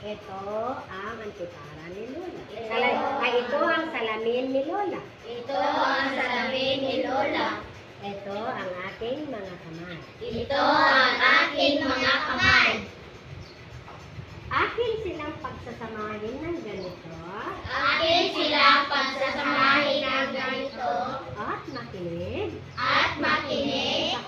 Ito ang antipara ni Lola. Ito ang salamin ni Lola. Ito ang salamin ni Lola. Ito ang aking mga kamay. Ito ang aking mga kamay. Akin silang pagsasamahin ng ganito. Akin silang pagsasamahin ng ganito. At makinig. At makinig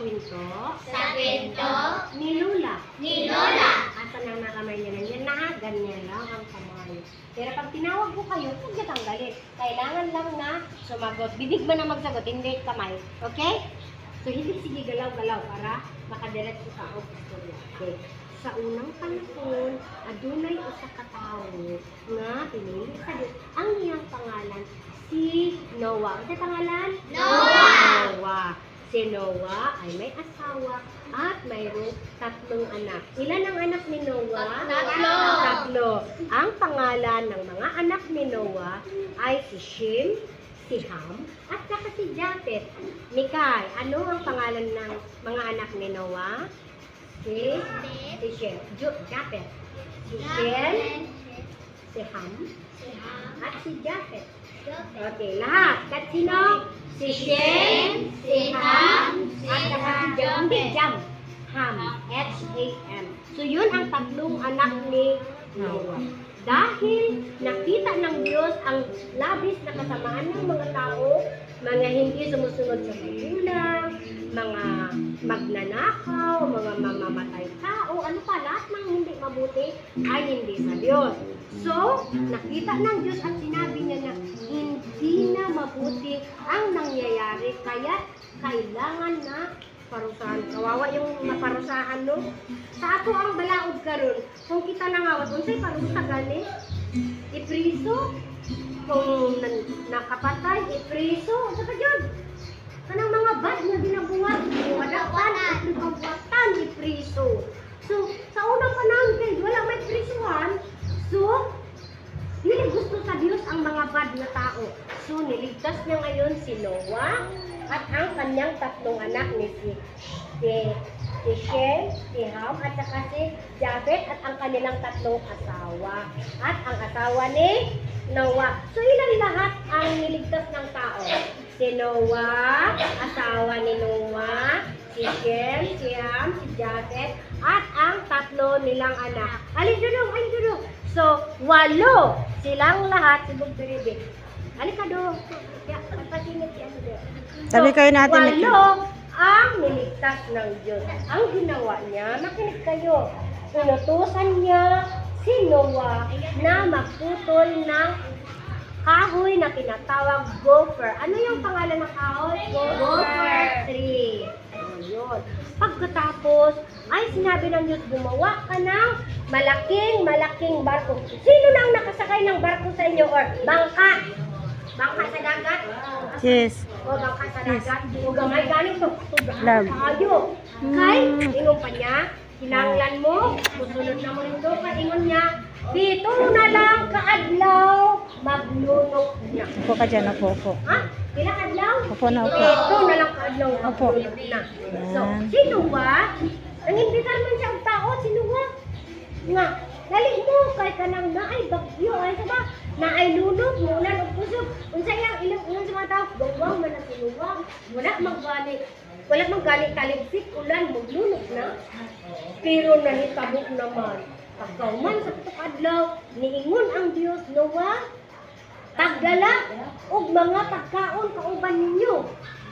Sa kwento. ni Lola. Lola. Asa na mga kamay niya na yan na ganyan lang ang kamay. Pero pag tinawag ko kayo, huwag niya tanggalin. Kailangan lang na sumagot. Bibig mo na magsagot, hindi kamay. Okay? So, hindi sige galaw-galaw para makadiretso sa istorya. Okay? Sa unang panahon, adunay usa ka tawo nga pinili sa Dios. Ang iyang pangalan si Noah. Ano pangalan? Noah. Si Noah ay may asawa at mayroong 3 anak. Ilan ang anak ni Noah? 3. Ang pangalan ng mga anak ni Noah ay si Shem, si Ham, at saka si Japhet. Mikay, ano ang pangalan ng mga anak ni Noah? Si Shem, Japhet. Si Shem, si Ham, at si Japhet. Okay, lahat. Kat sino? Si Shem, si Ham, at saka si Jam. Ham. H-A-M. So, yun ang 3 anak ni Noah. Dahil nakita ng Diyos ang labis na kasamaan ng mga tao, mga hindi sumusunod sa magulang, mga magnanakaw, mga mamamatay tao, ano pa, lahat ng hindi mabuti ay hindi sa Diyos. So, nakita ng Diyos at sinabi niya na hindi na mabuti ang nangyayari, kaya kailangan na parusahan. Kawawa yung maparusahan, no? Sa ato ang balaod karon, kung kita nangawat, unsay parusa gani? Ipriso? Kung nakapatay, ipriso? Sa ka dyan? Kanang mga bad na ginabuhat, wadapan at nagpabuhatan, ipriso. So, sa unang panahon kayo, wala may prisuhan. So, hindi gusto sa Diyos ang mga bad na tao. So, niligtas niya ngayon si Noah at ang kanyang 3 anak ni si Shem, si Ham, at saka si Japhet at ang kanilang 3 asawa. At ang asawa ni Noah. So, ilan lahat ang niligtas ng tao? Si Noah, asawa ni Noah, si Shem, si Ham, si Japhet, at ang 3 nilang anak. Alin dudong. So, 8 silang lahat si Bugdiribi. Halika do. Pagpasingit yan do. Sabi kayo natin. 8 ang niligtas ng Diyos. Ang ginawa niya, makinig kayo. Inutusan niya si Noah na magputol ng kahoy na tinatawag gopher. Ano yung pangalan ng kahoy? Gopher tree. Ayun. Pagkatapos, ay sinabi ng Diyos, gumawa ka ng malaking barko. Sino na ang nakasakay ng barko sa inyo? Or bangka? Bangka sa dagat? Yes. O bangka sa dagat? O gamay galing to. Love. Kayo. Kay, inong pa niya, hinanglan mo, musunod na mo nito, kaingon niya, dito na lang kaadlaw, maglunok na. Upo ka dyan, upo. Ha? Pila kaadlaw? Upo na, upo. Dito na lang kaadlaw, Opo. maglunok na. So, Yan. sino ba? Nanginditan man siya ang tao, sino ba? Nga, dali mo, kay kanang naay bagyo, ay ba? Naay lunok, mulan o pusog. Unsa yang ilang sa mga tao, gawang man ang sinuwang. Wala magaling kaligsik, ulan, maglunok na. Pero nahitabok naman. Pagkauman sa adlaw, niingon ang Diyos, Noah, tagdala og mga pagkaon kauban ninyo.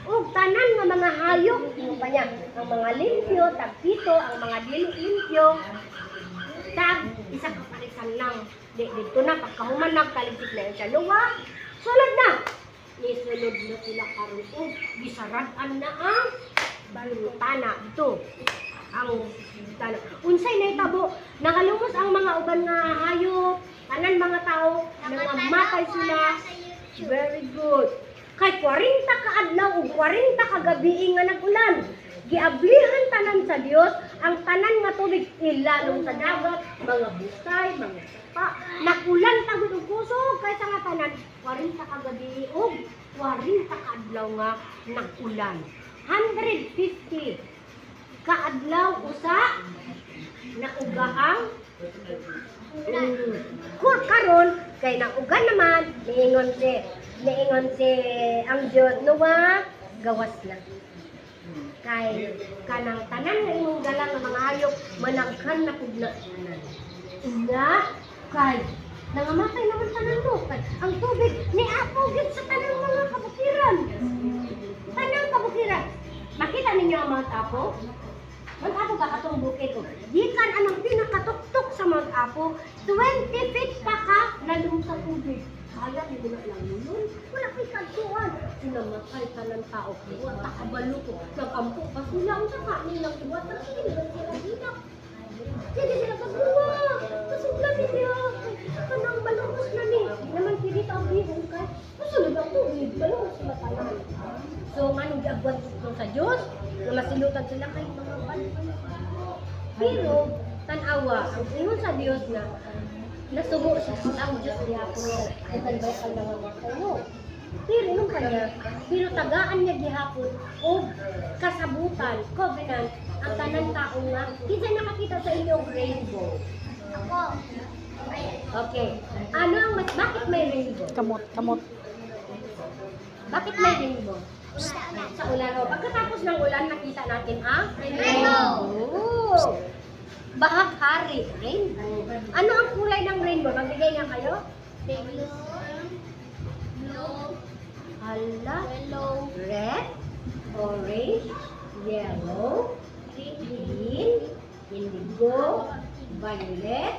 Og tanan nga mga hayop, ano pa niya, ang mga limpyo, tagpito, ang mga dili limpyo, tag isa ka parisan lang. Dito na pagkahuman nagkaligsik na yun siya. Noah, sulod na. Nisulod na sila karon og gisarad-an na ang balutana dito. Ang balutana. Unsay naitabo, nakalumos ang mga uban nga hayop, tanan mga tao, nangamatay sila. Very good. Kay 40 ka adlaw ug 40 ka gabi nga nag-ulan. Giablihan tanan sa Dios ang tanan nga tubig ilalong sa dagat, mga busay, mga sapa. Nakulan tagod og kusog kaysa nga tanan 40 ka gabi ug 40 ka adlaw nga nag-ulan. 150 ka adlaw usa nauga ang karon kay nauga naman niingon si ang Dios nuwa gawas lang kay kanang tanan nga imong galang nga mga hayop managhan na pud na kay nangamatay naman tanan mo kay ang tubig ni apo gid sa tanang mga kabukiran makita ninyo ang Mount Apo? Mount Apo ba katong bukid ko? Gikan anong pinakatuktok sa Mount Apo 20 feet pa ka nalung sa tubig. Kaya di mo na lang yun. Wala kay kantuan. Sinamatay ka ng tao. Wala kabalo ko. Nag-ampo pa sila. Ang saka nilang iwat. Ang sila hinap. Hindi sila pagbuwa. Kasuglan niya. Kanang balungos na ni. Naman pilit ang bihong kay. Kasunod ang tubig. Balungos sila tayo. So, anong giagwan ko sa Diyos? Na masilutan sila kay mga balungos. Pero, tanawa. Ang ingon sa Diyos na nasubo sa ang Diyos niya po ay talbayan ng mga kayo. Pero nung kanya, pero tagaan niya gihapon o kasabutan, covenant, ang tanang tao nga, kita nakakita sa inyong rainbow. Ako. Okay. Ano ang bakit may rainbow? Kamot. Bakit may rainbow? Sa ulan. O, pagkatapos ng ulan, nakita natin ang Rainbow. Bahag-hari, rainbow. Ano ang kulay ng rainbow? Magbigay nga kayo? Blue. Hala, red, orange, yellow, green, indigo, violet,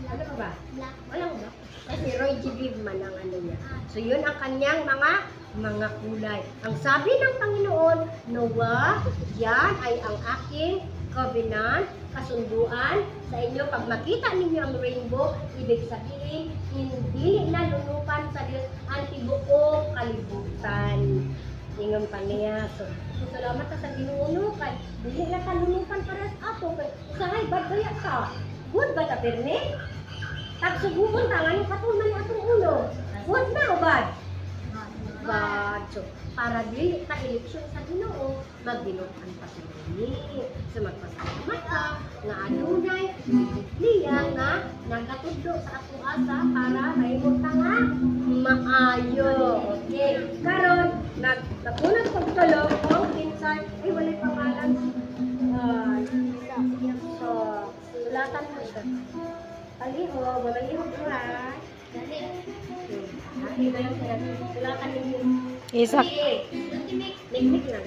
ano pa ba? Black. Walang ba? Kasi Roy G. Biv man ang ano niya. So yun ang kanyang mga kulay. Ang sabi ng Panginoon, Noah, yan ay ang aking covenant, kasunduan sa inyo. Pag makita ninyo ang rainbow, ibig sabihin, hindi na lulupan sa Diyos ang tibuok kalibutan. Ingon pa niya. So salamat ka sa Ginoo kay dili na ka lulupan para sa ato. Kay usahay bad kaya ka. Good ba ta pirmi? Tagsuguon ta nga yung katunan ni atong ulo. Good na o bad? Bad. So, para dili ka eleksyon sa Ginoo, magdinukan pa sa dili. So magpasalamat ka nga adunay niya nga nagatudlo sa atong asa para mahimong ta nga maayo. Okay. Karon nagpunot pagtulog ang pinsan ay walay pangalan. So sulatan mo siya. Paliho, babaliho ko ha. Dali. Okay, ganun sila. Sulatan ninyo. Isak. Mikmik lang.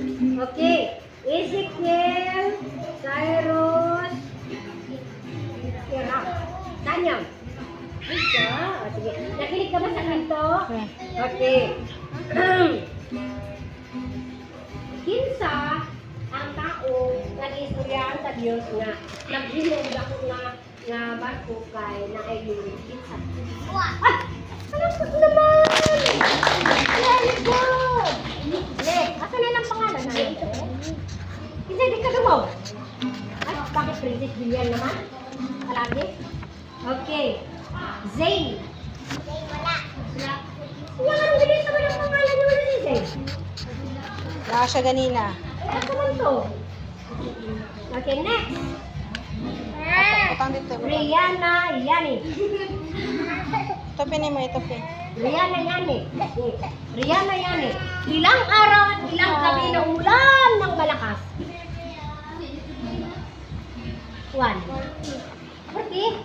Okay. Ezekiel, Cyrus, Kira. Daniel. Ito. O, sige. Nakinig ka ba sa kanto? Okay. Kinsa ang tao nag-istoryahan sa Diyos nga naghinog ako nga barko kay na ay luwi. Kinsa? Ay! Alam ko naman! Very good! Asa na lang pangalan na ito? Kinsa di ka dumaw? Ay, bakit Princess Julian naman? Palagi? Okay. Zane. Wala. Wala nga nung bilis naman ang pangalan niyo na si Zane. Wala siya ganina. Ano naman to? Okay, next. Utang dito. Rihanna Yani. Itopi ni mo, itopi. Rihanna Yani. Rihanna Yani. Ilang araw at ilang gabi na umulan ng malakas? 1. 40.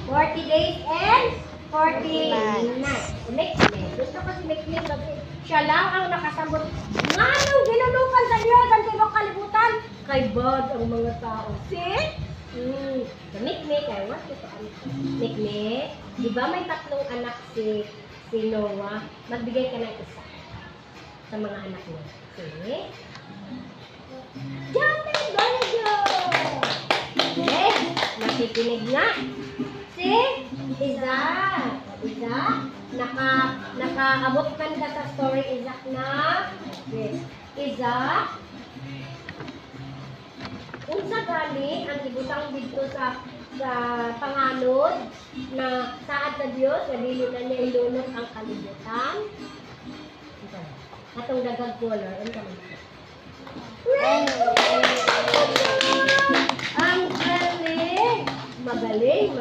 40 days and 40 nights. Next day. Gusto ko si Miklik kasi siya lang ang nakasabot. Nga nung ginulukan sa Diyos ang tibok kalibutan, kay bad ang mga tao. See? So, Miklik, ay what ito? Miklik, di ba may 3 anak si Noah? Magbigay ka ng isa sa mga anak mo. See? Jumping Balajo! Okay, nakikinig na. See? Isaac. Nakaabot ka na sa story, Isaac na. Okay. Isaac. Unsa gali ang ibutang dito sa panganod na saad sa Dios na dili na niya ilunod ang kalibutan. Atong dagag color, unsa man? Ang galing! Magaling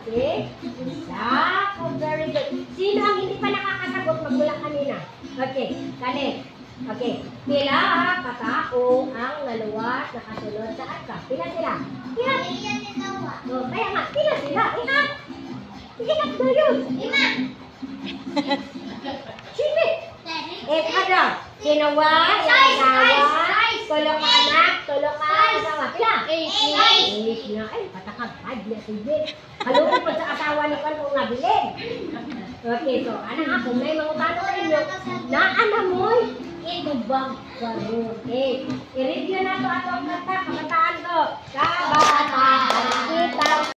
si Isaac. Oh, very good. Sino ang hindi pa nakakasagot magmula kanina? Okay, Kane. Okay, pila katao ang naluwas nakasunod sa arka? Pila sila? Pila? Iyan ni Noah. Oh, kaya nga, pila sila? Ihat! Ihat na yun! 5. Sige! Ano? Sinawa, yung asawa, tulong ka anak, tulong ka asawa. Pila? 8 na. Ay, patakag. 5 na sige. Haluin pa sa asawa ni Kwan kung nabilin. Okay, so, anak ako, may mga tanong sa inyo. Naana mo'y itubang karoon. Okay. I-review na to ato ang kanta. Kabataan ko. Kabataan kita.